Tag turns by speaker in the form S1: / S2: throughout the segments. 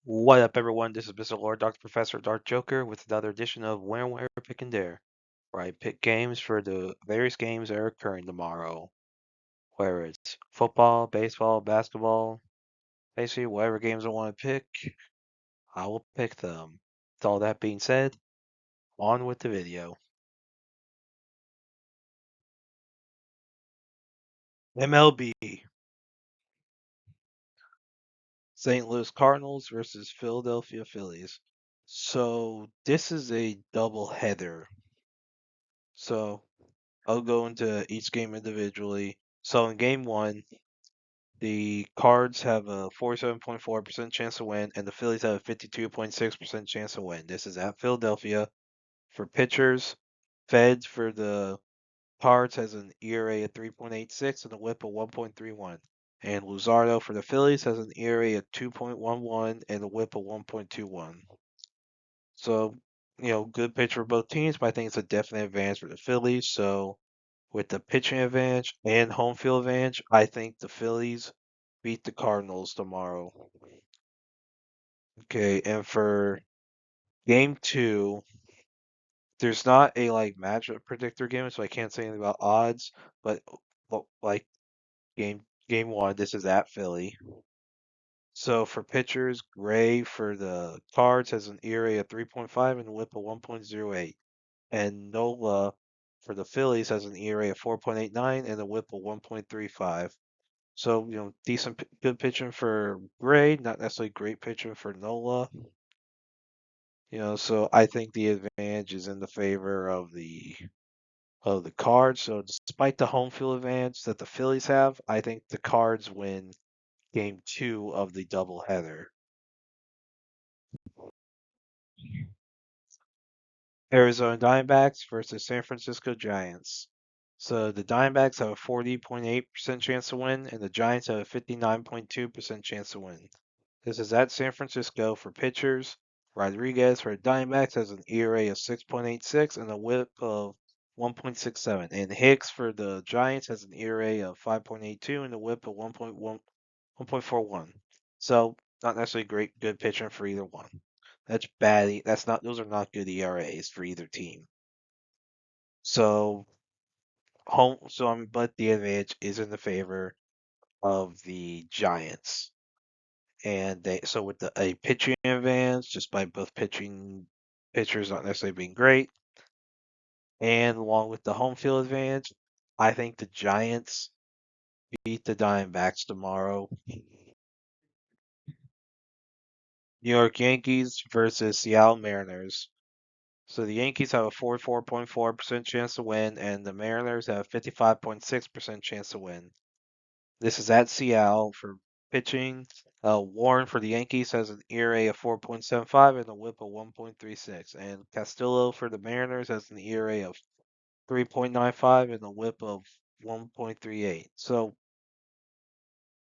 S1: What up, everyone? This is Mr. Lord, Dr. Professor, Dark Joker, with another edition of Where, Pick, and Dare, where I pick games for the various games that are occurring tomorrow. Whether it's football, baseball, basketball, basically whatever games I want to pick, I will pick them. With all that being said, on with the video. MLB, St. Louis Cardinals versus Philadelphia Phillies. So this is a double header. So I'll go into each game individually. So in game one, the Cards have a 47.4% chance to win, and the Phillies have a 52.6% chance to win. This is at Philadelphia. For pitchers, Feds for the Cards has an ERA of 3.86 and a WHIP of 1.31. And Luzardo for the Phillies has an ERA of 2.11 and a WHIP of 1.21. So, good pitch for both teams, but I think it's a definite advantage for the Phillies. So, with the pitching advantage and home field advantage, I think the Phillies beat the Cardinals tomorrow. Okay, and for game two, there's not a matchup predictor game, so I can't say anything about odds. But like game one, this is at Philly. So for pitchers, Gray for the Cards has an ERA of 3.5 and a WHIP of 1.08. And Nola for the Phillies has an ERA of 4.89 and a WHIP of 1.35. So, decent, good pitching for Gray, not necessarily great pitching for Nola. So I think the advantage is in the favor of the Cards. So despite the home field advantage that the Phillies have, I think the Cards win game two of the doubleheader. Arizona Diamondbacks versus San Francisco Giants. So the Diamondbacks have a 40.8% chance to win, and the Giants have a 59.2% chance to win. This is at San Francisco for pitchers. Rodriguez for the Diamondbacks has an ERA of 6.86 and a WHIP of 1.67. And Hicks for the Giants has an ERA of 5.82 and a WHIP of 1.41. So not necessarily good pitching for either one. That's bad. Those are not good ERAs for either team. So but the advantage is in the favor of the Giants. And with a pitching advantage, just by both pitchers not necessarily being great, and along with the home field advantage, I think the Giants beat the Diamondbacks tomorrow. New York Yankees versus Seattle Mariners. So the Yankees have a 44.4% chance to win, and the Mariners have a 55.6% chance to win. This is at Seattle for pitching. Warren for the Yankees has an ERA of 4.75 and a WHIP of 1.36. And Castillo for the Mariners has an ERA of 3.95 and a WHIP of 1.38. So,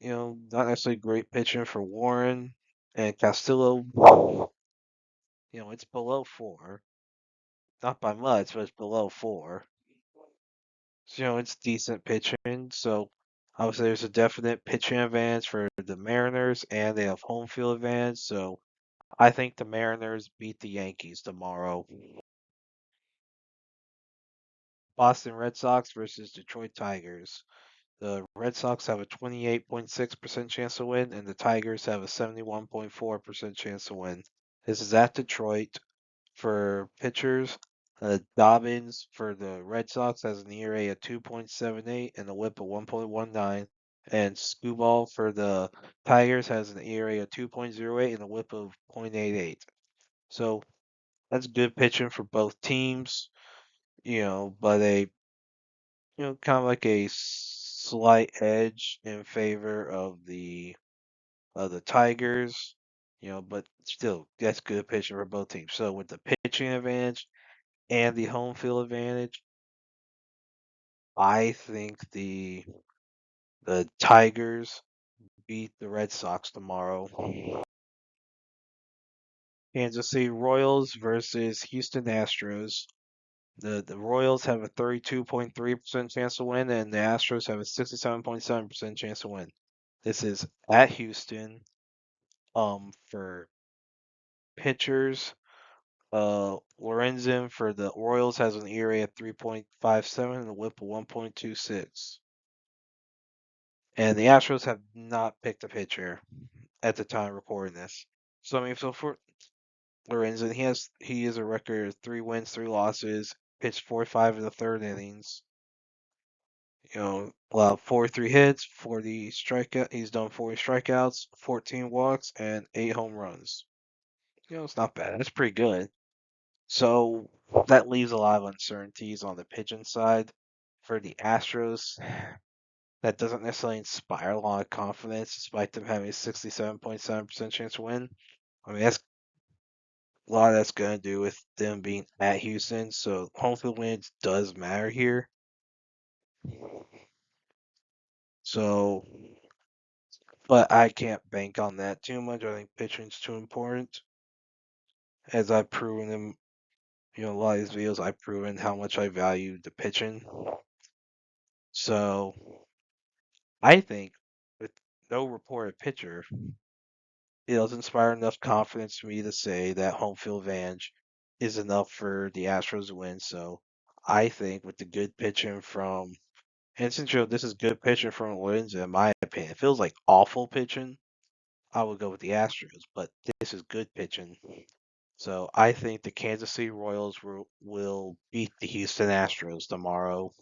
S1: not necessarily great pitching for Warren. And Castillo, it's below 4. Not by much, but it's below 4. So, it's decent pitching. So, I would say there's a definite pitching advantage for the Mariners, and they have home field advantage. So, I think the Mariners beat the Yankees tomorrow. Boston Red Sox versus Detroit Tigers. The Red Sox have a 28.6% chance to win, and the Tigers have a 71.4% chance to win. This is at Detroit. For pitchers, Dobbins for the Red Sox has an ERA of 2.78 and a WHIP of 1.19. And Skubal for the Tigers has an ERA of 2.08 and a WHIP of 0.88. So that's good pitching for both teams, but kind of like a slight edge in favor of the Tigers, but still that's good pitching for both teams. So with the pitching advantage and the home field advantage, I think the Tigers beat the Red Sox tomorrow. Kansas City Royals versus Houston Astros. The Royals have a 32.3% chance to win, and the Astros have a 67.7% chance to win. This is at Houston. For pitchers, Lorenzen for the Royals has an ERA at 3.57 and a WHIP of 1.26. And the Astros have not picked a pitcher at the time of recording this. So I mean, so for Lorenzen, he has a record of 3 wins, 3 losses, pitched 45 in the third innings. Allowed 43 hits, 40 strikeout. He's done 40 strikeouts, 14 walks, and 8 home runs. It's not bad. That's pretty good. So that leaves a lot of uncertainties on the pitching side for the Astros. That doesn't necessarily inspire a lot of confidence, despite them having a 67.7% chance to win. I mean, that's a lot of that's going to do with them being at Houston. So home field wins does matter here. So, but I can't bank on that too much. I think pitching's too important. As I've proven in a lot of these videos, I've proven how much I value the pitching. So I think with no reported pitcher, it doesn't inspire enough confidence for me to say that home field advantage is enough for the Astros to win. So I think with the good pitching from, and since this is good pitching from Lorenzo, in my opinion, it feels like awful pitching. I would go with the Astros, but this is good pitching. So I think the Kansas City Royals will beat the Houston Astros tomorrow.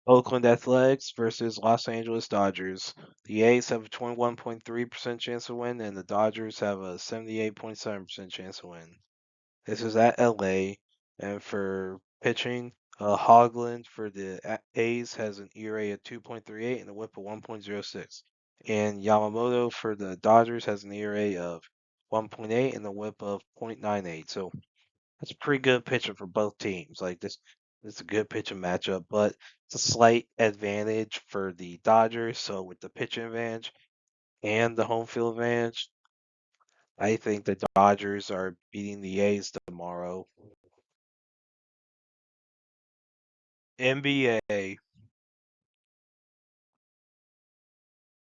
S1: Oakland Athletics versus Los Angeles Dodgers. The A's have a 21.3% chance to win, and the Dodgers have a 78.7% chance to win. This is at LA, and for pitching, Hoagland for the A's has an ERA of 2.38 and a WHIP of 1.06. And Yamamoto for the Dodgers has an ERA of 1.8 and a WHIP of 0.98. So that's a pretty good pitcher for both teams. Like this is a good pitching matchup, but it's a slight advantage for the Dodgers. So with the pitching advantage and the home field advantage, I think the Dodgers are beating the A's tomorrow. NBA,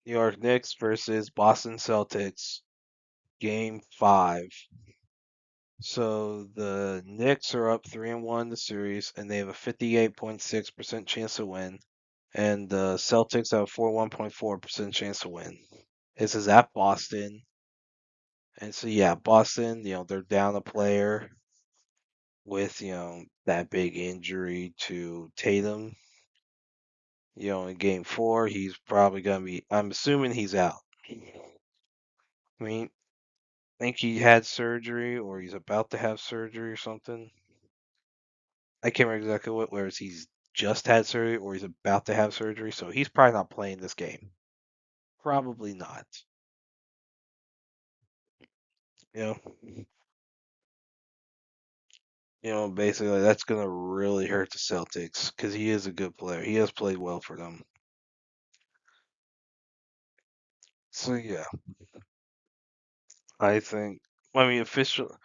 S1: New York Knicks versus Boston Celtics, Game 5. So the Knicks are up 3-1 in the series, and they have a 58.6% chance to win. And the Celtics have a 41.4% chance to win. This is at Boston. And so, yeah, Boston, they're down a player with, that big injury to Tatum. In game 4, he's probably going to be, I'm assuming he's out. I mean, I think he had surgery or he's about to have surgery or something. I can't remember exactly whether he's just had surgery or he's about to have surgery. So he's probably not playing this game. Probably not. You know, basically that's gonna really hurt the Celtics because he is a good player. He has played well for them. So yeah, I think. I mean, official.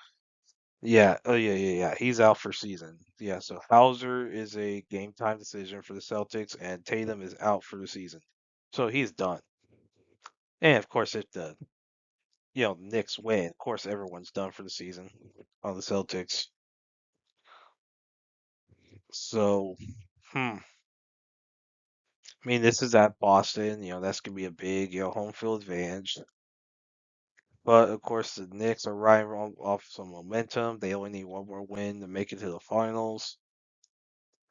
S1: Yeah. Oh yeah, yeah, yeah. He's out for season. Yeah. So Hauser is a game time decision for the Celtics, and Tatum is out for the season. So he's done. And of course, if the Knicks win, of course everyone's done for the season on the Celtics. So, I mean, this is at Boston. That's gonna be a big home field advantage. But of course, the Knicks are riding off some momentum. They only need one more win to make it to the finals.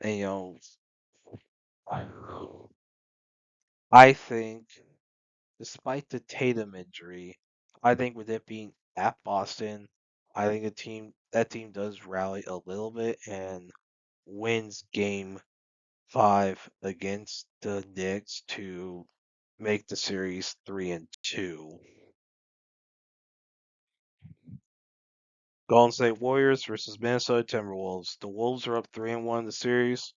S1: And I think, despite the Tatum injury, I think with it being at Boston, I think that team does rally a little bit and wins Game 5 against the Knicks to make the series 3-2. Golden State Warriors versus Minnesota Timberwolves. The Wolves are up 3-1 in the series,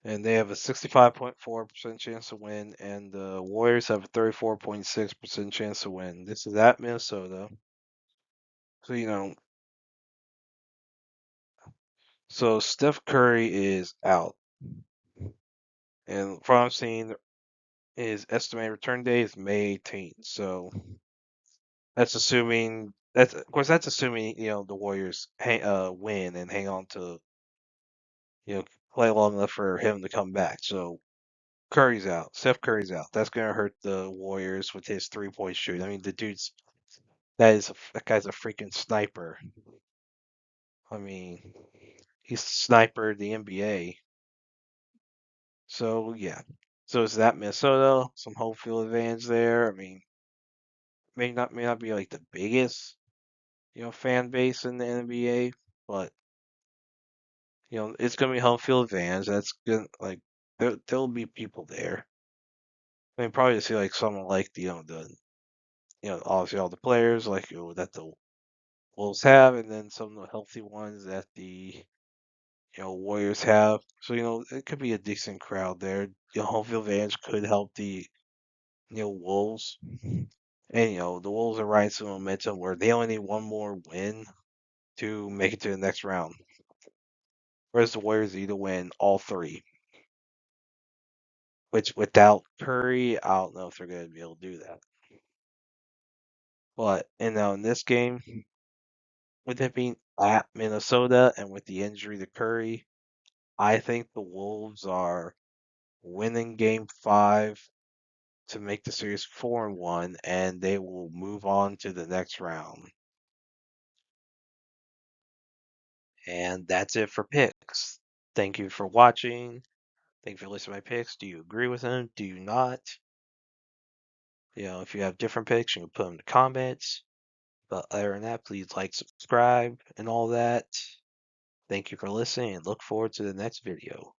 S1: and they have a 65.4% chance to win, and the Warriors have a 34.6% chance to win. This is at Minnesota. So, so Steph Curry is out. And from what I'm seeing, His estimated return date is May 18th. So that's assuming that's of course that's assuming the Warriors win and hang on to you know play long enough for him to come back. So Curry's out. Steph Curry's out. That's gonna hurt the Warriors with his 3-point shooting. I mean, the dude's that guy's a freaking sniper. I mean, he's the sniper of the NBA. So yeah. So is that Minnesota? Some home field advantage there. I mean, may not be like the biggest fan base in the NBA, but it's gonna be home field advantage. That's good. Like there'll be people there. I mean, probably to see like someone like obviously all the players like that the Wolves have, and then some of the healthy ones that the Warriors have. So it could be a decent crowd there. Home field advantage could help the Wolves, and the Wolves are riding some momentum where they only need one more win to make it to the next round, whereas the Warriors need to win all three. Which without Curry, I don't know if they're going to be able to do that. But in this game, with it being at Minnesota and with the injury to Curry, I think the Wolves are winning Game 5 to make the series 4-1, and they will move on to the next round. And that's it for picks. Thank you for watching. Thank you for listening to my picks. Do you agree with them? Do you not? If you have different picks, you can put them in the comments. But other than that, please like, subscribe, and all that. Thank you for listening, and look forward to the next video.